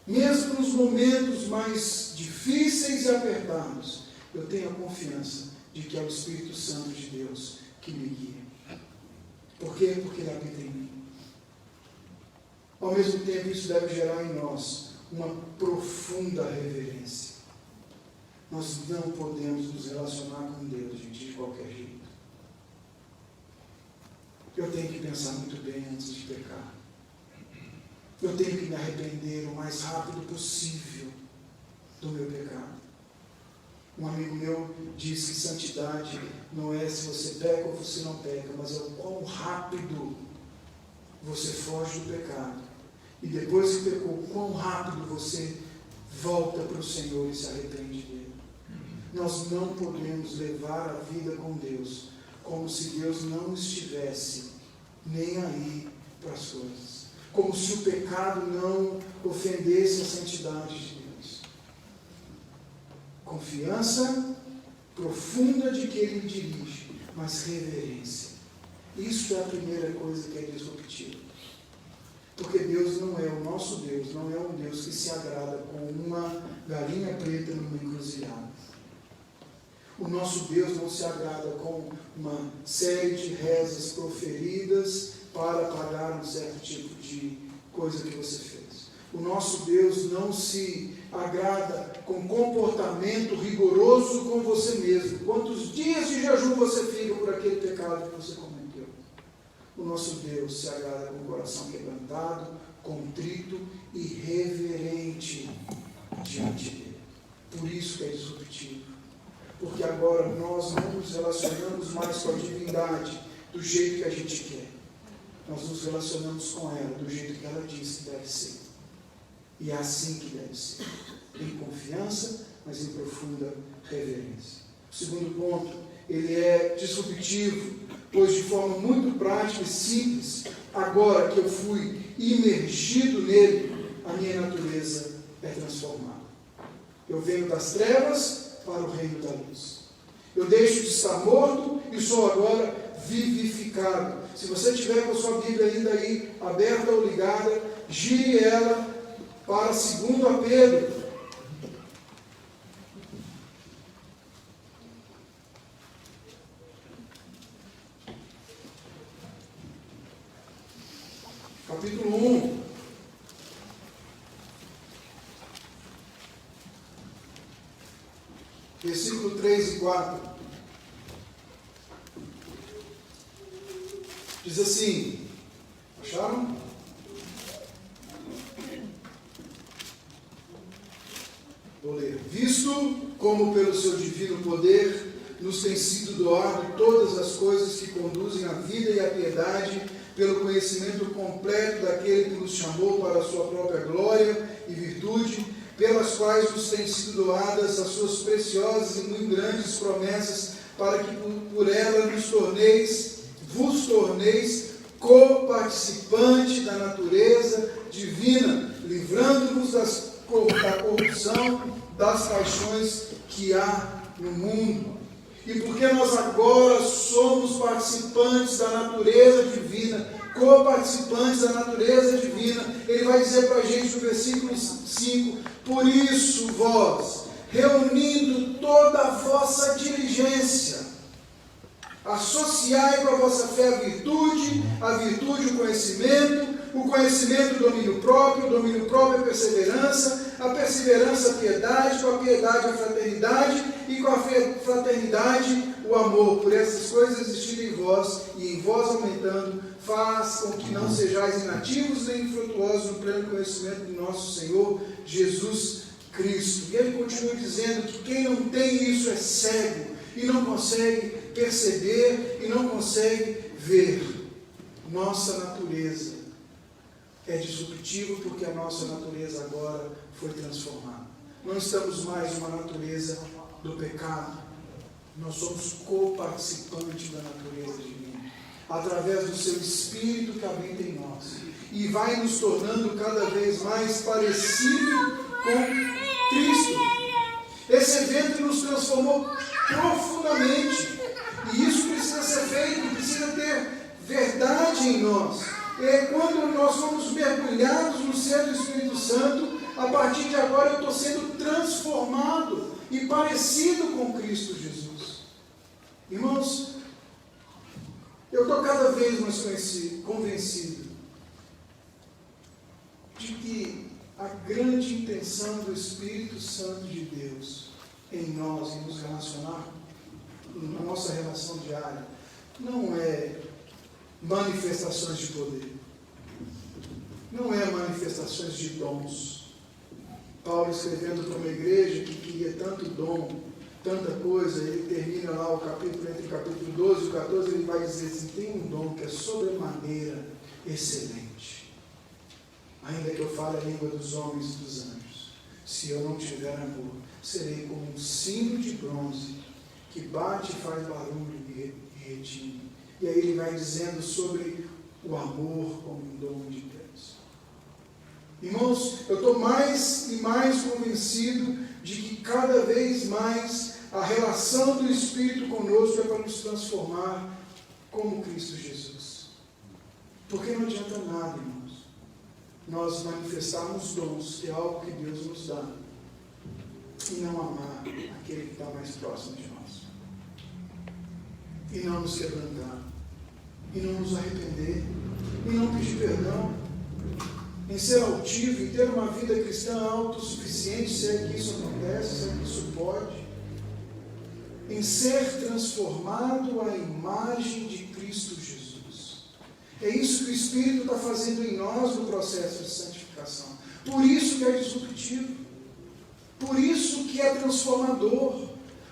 Mesmo nos momentos mais difíceis e apertados, eu tenho a confiança de que é o Espírito Santo de Deus que me guia. Por quê? Porque Ele habita em mim. Ao mesmo tempo, isso deve gerar em nós uma profunda reverência. Nós não podemos nos relacionar com Deus, gente, de qualquer jeito. Eu tenho que pensar muito bem antes de pecar. Eu tenho que me arrepender o mais rápido possível do meu pecado. Um amigo meu diz que santidade não é se você peca ou você não peca, mas é o quão rápido você foge do pecado. E depois que pecou, quão rápido você volta para o Senhor e se arrepende dele. Nós não podemos levar a vida com Deus como se Deus não estivesse nem aí para as coisas. Como se o pecado não ofendesse a santidade de Deus. Confiança profunda de que Ele me dirige, mas reverência. Isso é a primeira coisa que é disruptiva. Porque Deus não é o nosso Deus, não é um Deus que se agrada com uma galinha preta numa encruzilhada. O nosso Deus não se agrada com uma série de rezas proferidas para pagar um certo tipo de coisa que você fez. O nosso Deus não se agrada com comportamento rigoroso com você mesmo. Quantos dias de jejum você fica por aquele pecado que você cometeu? O nosso Deus se agrada com o coração quebrantado, contrito e reverente diante dele. Por isso que é disruptivo. Porque agora nós não nos relacionamos mais com a divindade do jeito que a gente quer. Nós nos relacionamos com ela do jeito que ela diz que deve ser. E é assim que deve ser. Em confiança, mas em profunda reverência. O segundo ponto, ele é disruptivo, pois de forma muito prática e simples, agora que eu fui imergido nele, a minha natureza é transformada. Eu venho das trevas para o reino da luz. Eu deixo de estar morto e sou agora vivificado. Se você tiver com a sua Bíblia ainda aí aberta ou ligada, gire ela para 2 Pedro. Capítulo 1. Versículo 3 e 4. Diz assim, acharam? Vou ler. Visto como pelo seu divino poder nos tem sido doado todas as coisas que conduzem à vida e à piedade, pelo conhecimento completo daquele que nos chamou para a sua própria glória e virtude, pelas quais nos têm sido doadas as suas preciosas e muito grandes promessas, para que por ela vos torneis coparticipante da natureza divina, livrando-vos da corrupção das paixões que há no mundo. E porque nós agora somos participantes da natureza divina, coparticipantes da natureza divina, ele vai dizer para a gente no versículo 5, por isso vós, reunindo toda a vossa diligência, associai com a vossa fé a virtude o conhecimento o domínio próprio a perseverança a piedade, com a piedade a fraternidade, e com a fraternidade o amor. Por essas coisas existindo em vós, e em vós aumentando, faz com que não sejais inativos nem infrutuosos no pleno conhecimento do nosso Senhor Jesus Cristo. E ele continua dizendo que quem não tem isso é cego, e não consegue perceber, e não consegue ver. Nossa natureza é disruptiva, porque a nossa natureza agora foi transformada. Não estamos mais uma natureza do pecado, nós somos coparticipantes da natureza divina, através do seu Espírito que habita em nós, e vai nos tornando cada vez mais parecido com Cristo. Esse evento nos transformou profundamente, e isso precisa ser feito, precisa ter verdade em nós. É quando nós somos mergulhados no ser do Espírito Santo, a partir de agora eu estou sendo transformado e parecido com Cristo Jesus. Irmãos, eu estou cada vez mais convencido de que a grande intenção do Espírito Santo de Deus em nós, em nos relacionar, na nossa relação diária, não é manifestações de poder, não é manifestações de dons. Paulo, escrevendo para uma igreja que queria tanto dom, tanta coisa, ele termina lá o capítulo, entre o capítulo 12 e o 14, ele vai dizer assim, tem um dom que é sobremaneira excelente. Ainda que eu fale a língua dos homens e dos anjos, se eu não tiver amor, serei como um sino de bronze, que bate e faz barulho e retine. E aí ele vai dizendo sobre o amor como um dom de Deus. Irmãos, eu estou mais e mais convencido de que cada vez mais a relação do Espírito conosco é para nos transformar como Cristo Jesus. Porque não adianta nada, irmãos, nós manifestarmos dons, que é algo que Deus nos dá, e não amar aquele que está mais próximo de nós. E não nos quebrantar, e não nos arrepender, e não pedir perdão. em ser altivo, em ter uma vida cristã autossuficiente, se é que isso acontece, se é que isso pode, em ser transformado à imagem de Cristo Jesus. É isso que o Espírito está fazendo em nós no processo de santificação. Por isso que é disruptivo, por isso que é transformador,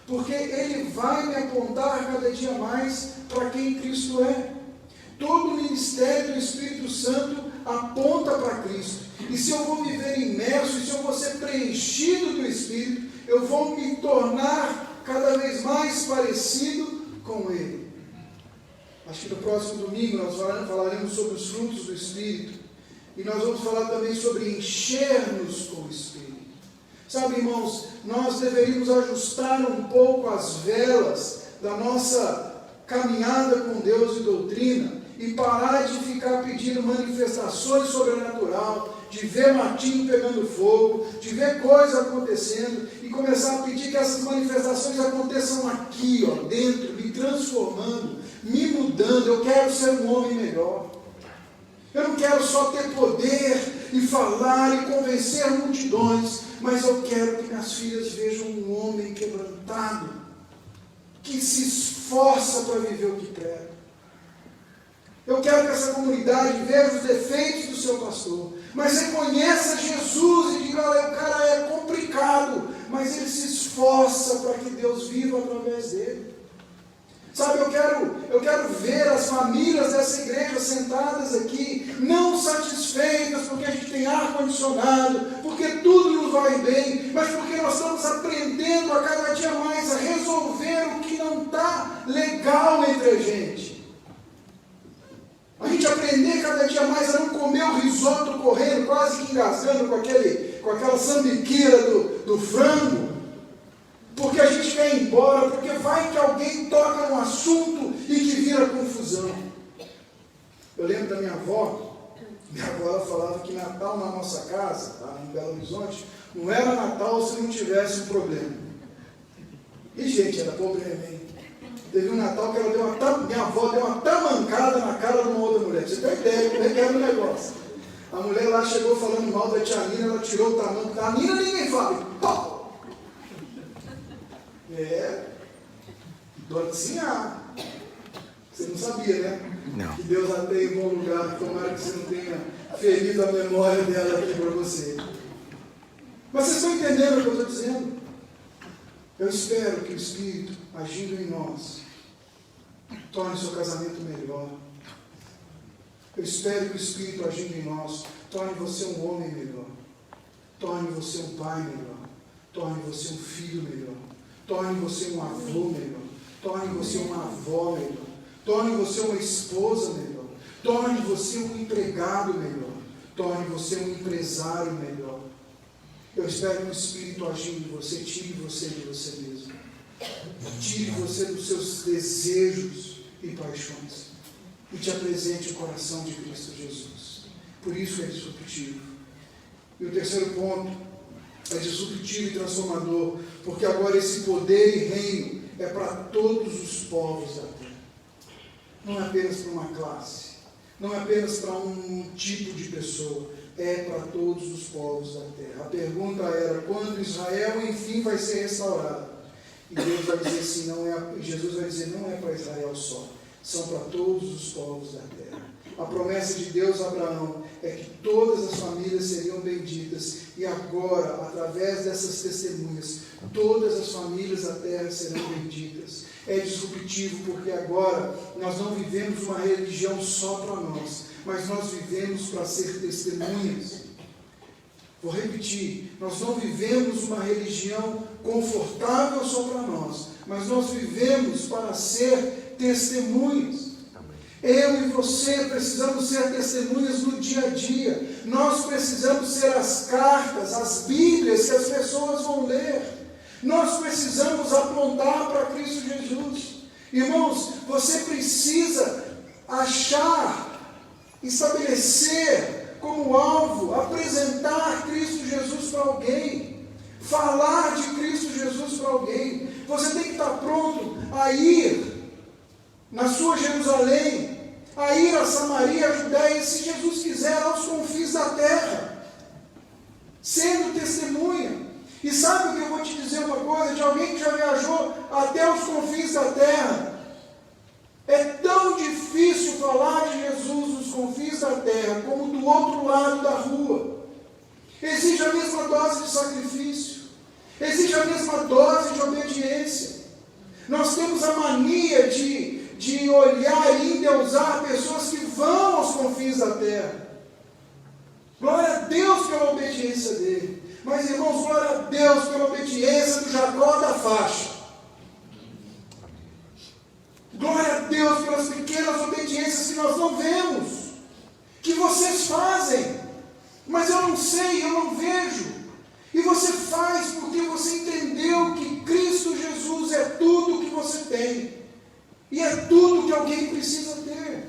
porque ele vai me apontar cada dia mais para quem Cristo é. Todo o ministério do Espírito Santo aponta para Cristo. E se eu vou viver imerso, e se eu vou ser preenchido do Espírito, eu vou me tornar cada vez mais parecido com Ele. Acho que no próximo domingo nós falaremos sobre os frutos do Espírito. E nós vamos falar também sobre encher-nos com o Espírito. Sabe, irmãos, nós deveríamos ajustar um pouco as velas da nossa caminhada com Deus e doutrina e parar de ficar pedindo manifestações sobrenaturais, de ver matinho pegando fogo, de ver coisas acontecendo e começar a pedir que essas manifestações aconteçam aqui, ó, dentro, me transformando, me mudando. Eu quero ser um homem melhor. Eu não quero só ter poder e falar e convencer multidões, mas eu quero que minhas filhas vejam um homem quebrantado, que se esforça para viver o que prega. Eu quero que essa comunidade veja os defeitos do seu pastor, mas reconheça Jesus e diga: o cara é complicado, mas ele se esforça para que Deus viva através dele. Sabe, eu quero ver as famílias dessa igreja sentadas aqui, não satisfeitas porque a gente tem ar-condicionado, porque tudo nos vai bem, mas porque nós estamos aprendendo a cada dia mais a resolver o que não está legal entre a gente. A gente aprender cada dia mais a não comer o risoto correndo, quase que engasgando com aquela sambiqueira do frango, porque a gente quer ir embora, porque vai que alguém toca num assunto e que vira confusão. Eu lembro da minha avó ela falava que Natal na nossa casa, tá, em Belo Horizonte, não era Natal se não tivesse um problema. E gente, era problema, hein? Teve um Natal que minha avó deu uma tamancada na cara de uma outra mulher. Você tem ideia como é que era o negócio? A mulher lá chegou falando mal da tia Nina, ela tirou o tamanco da Nina, ninguém fala. Pau! Docinha. Você não sabia, né? Não. Que Deus a tem em bom lugar, tomara que você não tenha ferido a memória dela aqui para você. Mas vocês estão entendendo o que eu estou dizendo? Eu espero que o Espírito, agindo em nós, torne seu casamento melhor. Eu espero que o Espírito, agindo em nós, torne você um homem melhor. Torne você um pai melhor. Torne você um filho melhor. Torne você um avô melhor. Torne você uma avó melhor. Torne você uma esposa melhor. Torne você um empregado melhor. Torne você um empresário melhor. Eu espero que o Espírito, agindo em você, tire você de você mesmo. Tire você dos seus desejos e paixões. E te apresente o coração de Cristo Jesus. Por isso é disruptivo. E o terceiro ponto é disruptivo e transformador, porque agora esse poder e reino é para todos os povos da terra. Não é apenas para uma classe, não é apenas para um tipo de pessoa, é para todos os povos da terra. A pergunta era: quando Israel enfim vai ser restaurado? E Deus vai dizer assim, Jesus vai dizer, não é para Israel só, são para todos os povos da terra. A promessa de Deus a Abraão é que todas as famílias seriam benditas, e agora, através dessas testemunhas, todas as famílias da terra serão benditas. É disruptivo porque agora nós não vivemos uma religião só para nós, mas nós vivemos para ser testemunhas. Vou repetir, nós não vivemos uma religião confortável só para nós, mas nós vivemos para ser testemunhas. Eu e você precisamos ser testemunhas no dia a dia. Nós precisamos ser as cartas, as Bíblias que as pessoas vão ler. Nós precisamos apontar para Cristo Jesus. Irmãos, você precisa achar, estabelecer como alvo, apresentar Cristo Jesus para alguém, falar de Cristo Jesus para alguém. Você tem que estar pronto a ir na sua Jerusalém a ir a Samaria, a Judéia, se Jesus quiser, aos confins da terra, sendo testemunha. E sabe o que eu vou te dizer uma coisa, de alguém que já viajou até os confins da terra? É tão difícil falar de Jesus nos confins da terra, como do outro lado da rua. Exige a mesma dose de sacrifício, exige a mesma dose de obediência. Nós temos a mania de olhar e endeusar pessoas que vão aos confins da terra. Glória a Deus pela obediência dele. Mas, irmãos, glória a Deus pela obediência do Jacó da faixa. Glória a Deus pelas pequenas obediências que nós não vemos, que vocês fazem, mas eu não sei, eu não vejo. E você faz porque você entendeu que Cristo Jesus é tudo que você tem, e é tudo que alguém precisa ter.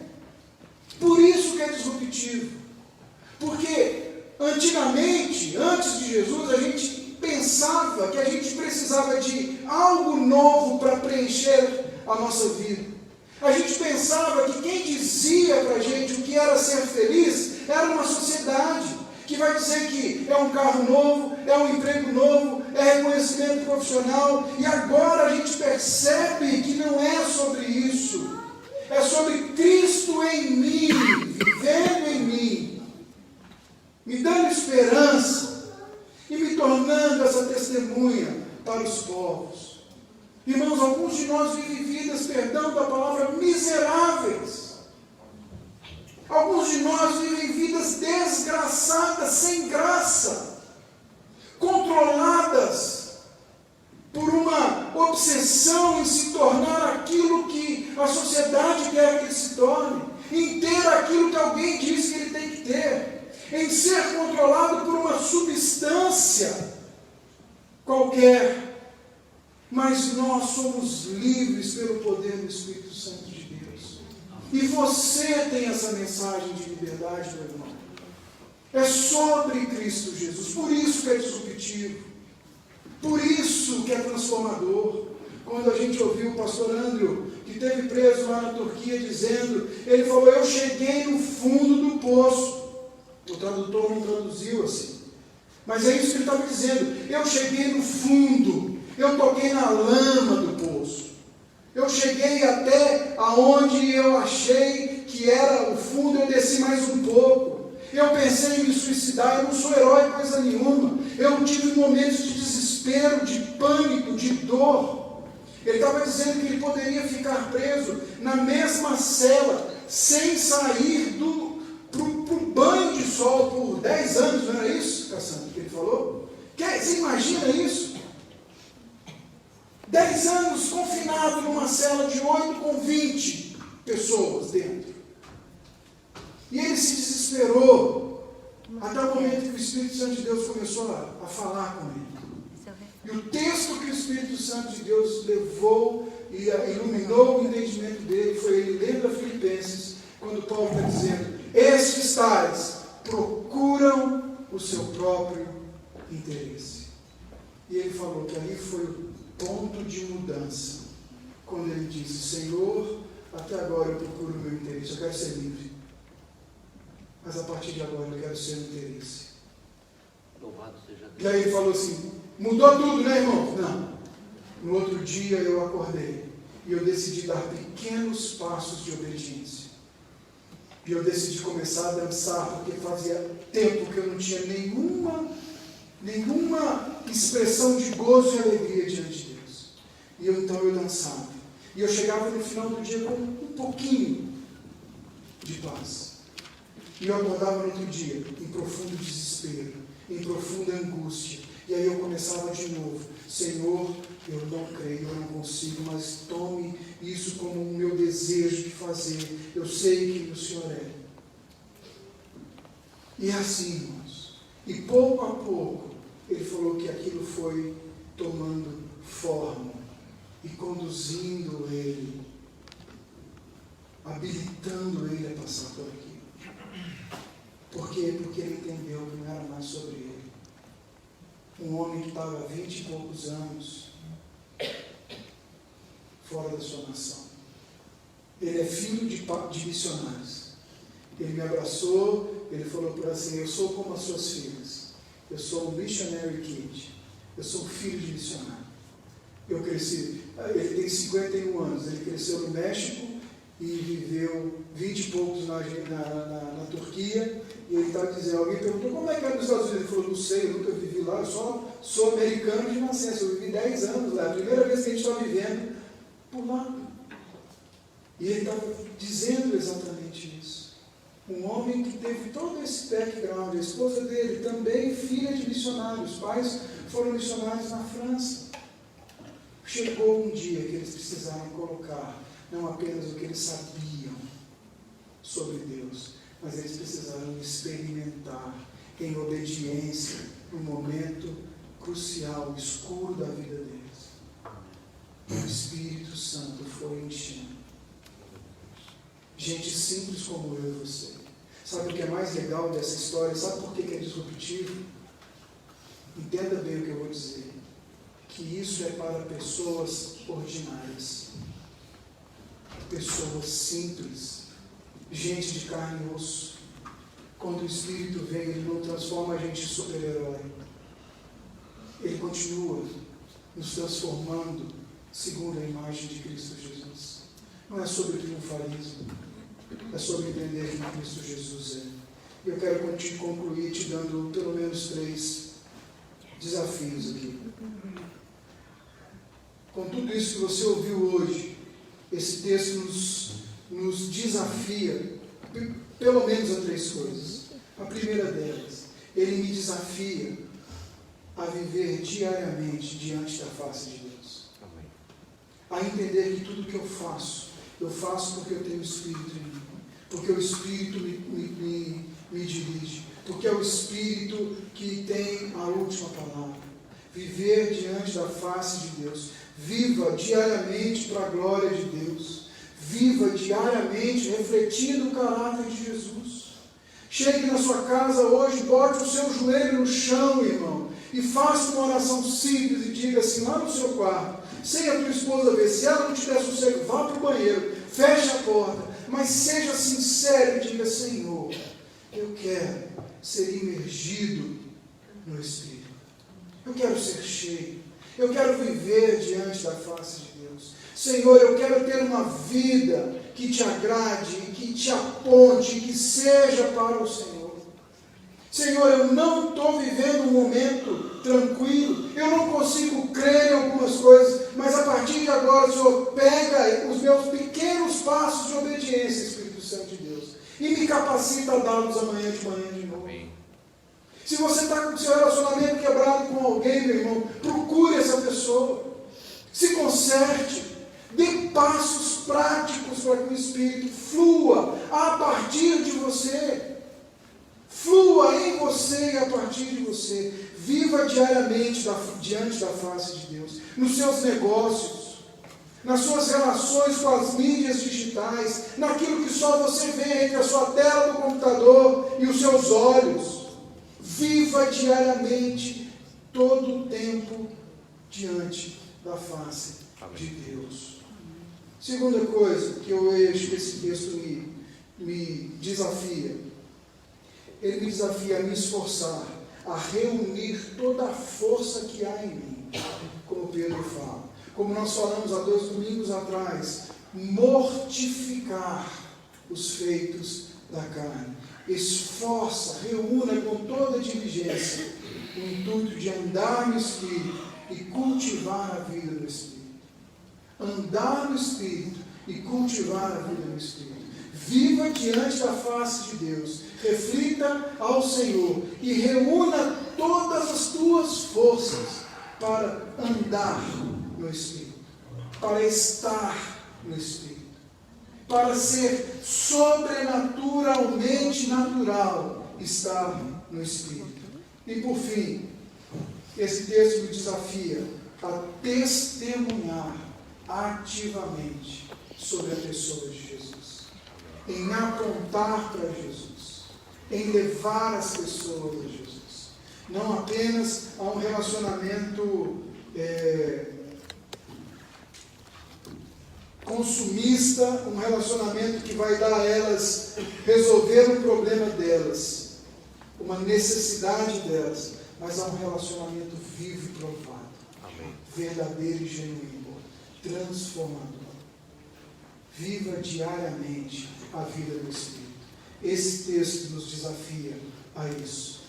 Por isso que é disruptivo. Porque antigamente, antes de Jesus, a gente pensava que a gente precisava de algo novo para preencher a nossa vida. A gente pensava que quem dizia para a gente o que era ser feliz era uma sociedade que vai dizer que é um carro novo, é um emprego novo, é reconhecimento profissional. E agora a gente percebe que não é sobre isso. É sobre Cristo em mim, vivendo em mim, me dando esperança e me tornando essa testemunha para os povos. Irmãos, alguns de nós vivem vidas, perdão da palavra, miseráveis. Alguns de nós vivem vidas desgraçadas, sem graça, controladas por uma obsessão em se tornar aquilo que a sociedade quer que ele se torne, em ter aquilo que alguém diz que ele tem que ter, em ser controlado por uma substância qualquer. Mas nós somos livres pelo poder do Espírito Santo de Deus. E você tem essa mensagem de liberdade, meu irmão. É sobre Cristo Jesus. Por isso que é disruptivo. Por isso que é transformador. Quando a gente ouviu o pastor Andrew, que esteve preso lá na Turquia, dizendo, ele falou, eu cheguei no fundo do poço. O tradutor não traduziu assim. Mas é isso que ele estava dizendo. Eu cheguei no fundo. Eu toquei na lama do poço. Eu cheguei até aonde eu achei que era o fundo, eu desci mais um pouco. Eu pensei em me suicidar, eu não sou herói coisa nenhuma. Eu tive momentos de desespero, de pânico, de dor. Ele estava dizendo que ele poderia ficar preso na mesma cela, sem sair para o banho de sol por 10 anos, não era isso, Cassandra, que ele falou? Você imagina isso? 10 anos confinado numa cela de 8 com 20 pessoas dentro. E ele se desesperou, até o momento que o Espírito Santo de Deus começou a falar com ele. E o texto que o Espírito Santo de Deus levou e iluminou o entendimento dele foi ele lendo a Filipenses, quando Paulo está dizendo, estes tais procuram o seu próprio interesse. E ele falou que ali foi o ponto de mudança, quando ele disse, Senhor, até agora eu procuro o meu interesse, eu quero ser livre, mas a partir de agora eu quero ser o interesse. Louvado seja Deus. E aí ele falou assim, mudou tudo, né, irmão? Não. No outro dia eu acordei e eu decidi dar pequenos passos de obediência. E eu decidi começar a dançar, porque fazia tempo que eu não tinha nenhuma expressão de gozo e alegria diante de Deus. E então eu dançava. E eu chegava no final do dia com um pouquinho de paz. E eu acordava no outro dia em profundo desespero, em profunda angústia. E aí eu começava de novo. Senhor, eu não creio, eu não consigo, mas tome isso como o meu desejo de fazer. Eu sei que o Senhor é. E é assim, irmãos. E pouco a pouco, ele falou que aquilo foi tomando forma e conduzindo ele, habilitando ele a passar por aquilo. Por quê? Porque ele entendeu que não era mais sobre ele. Um homem que estava há 20 e poucos anos fora da sua nação. Ele é filho de missionários. Ele me abraçou, ele falou para assim, eu sou como as suas filhas. Eu sou um missionary kid. Eu sou filho de missionário. Eu cresci, ele tem 51 anos, ele cresceu no México e viveu 20 e poucos na Turquia. E ele estava dizendo, alguém perguntou, como é que é nos Estados Unidos? Ele falou, não sei, eu nunca vivi lá, eu só sou americano de nascença, eu vivi 10 anos lá, a primeira vez que a gente está vivendo por lá. E ele estava dizendo exatamente isso. Um homem que teve todo esse background, a esposa dele também filha de missionários, os pais foram missionários na França. Chegou um dia que eles precisaram colocar não apenas o que eles sabiam sobre Deus, mas eles precisaram experimentar em obediência no momento crucial, escuro da vida deles. E o Espírito Santo foi enchendo. Gente simples como eu e você. Sabe o que é mais legal dessa história? Sabe por que é disruptivo? Entenda bem o que eu vou dizer. Que isso é para pessoas ordinárias. Pessoas simples. Gente de carne e osso. Quando o Espírito vem, ele não transforma a gente em super-herói. Ele continua nos transformando segundo a imagem de Cristo Jesus. Não é sobre triunfalismo. É sobre entender quem Cristo Jesus é. Eu quero concluir te dando pelo menos 3 desafios aqui. Com tudo isso que você ouviu hoje, esse texto nos desafia, pelo menos a 3 coisas. A primeira delas, ele me desafia a viver diariamente diante da face de Deus. Amém. A entender que tudo que eu faço porque eu tenho o Espírito em mim. Porque o Espírito me dirige. Porque é o Espírito que tem a última palavra. Viver diante da face de Deus. Viva diariamente para a glória de Deus. Viva diariamente refletindo o caráter de Jesus. Chegue na sua casa hoje, bote o seu joelho no chão, irmão, e faça uma oração simples e diga assim, lá no seu quarto, sem a tua esposa ver, se ela não tiver sossego, vá para o banheiro, feche a porta, mas seja sincero e diga, Senhor, eu quero ser imergido no Espírito. Eu quero ser cheio. Eu quero viver diante da face de Deus. Senhor, eu quero ter uma vida que te agrade, que te aponte, que seja para o Senhor. Senhor, eu não estou vivendo um momento tranquilo, eu não consigo crer em algumas coisas, mas a partir de agora, Senhor, pega os meus pequenos passos de obediência, Espírito Santo de Deus, e me capacita a dá-los amanhã de manhã de novo. Amém. Se você está com o seu relacionamento quebrado com alguém, meu irmão, procure essa pessoa, se conserte, dê passos práticos para que o Espírito flua a partir de você. Flua em você e a partir de você. Viva diariamente diante da face de Deus. Nos seus negócios, nas suas relações com as mídias digitais, naquilo que só você vê entre a sua tela do computador e os seus olhos. Viva diariamente, todo o tempo, diante da face de Deus. Segunda coisa que eu vejo que esse texto me desafia. Ele me desafia a me esforçar, a reunir toda a força que há em mim, como Pedro fala. Como nós falamos há 2 domingos atrás, mortificar os feitos da carne. Esforça, reúna com toda diligência o intuito de andar no Espírito e cultivar a vida no Espírito. Andar no Espírito e cultivar a vida no Espírito. Viva diante da face de Deus, reflita ao Senhor e reúna todas as tuas forças para andar no Espírito, para estar no Espírito, para ser sobrenaturalmente natural estar no Espírito. E por fim, esse texto me desafia a testemunhar ativamente sobre a pessoa de Jesus, em apontar para Jesus, em levar as pessoas a Jesus, não apenas a um relacionamento consumista, um relacionamento que vai dar a elas, resolver o problema delas, uma necessidade delas, mas a um relacionamento vivo e provado, Amém. verdadeiro e genuíno, transformador. Viva diariamente a vida do Espírito. Esse texto nos desafia a isso.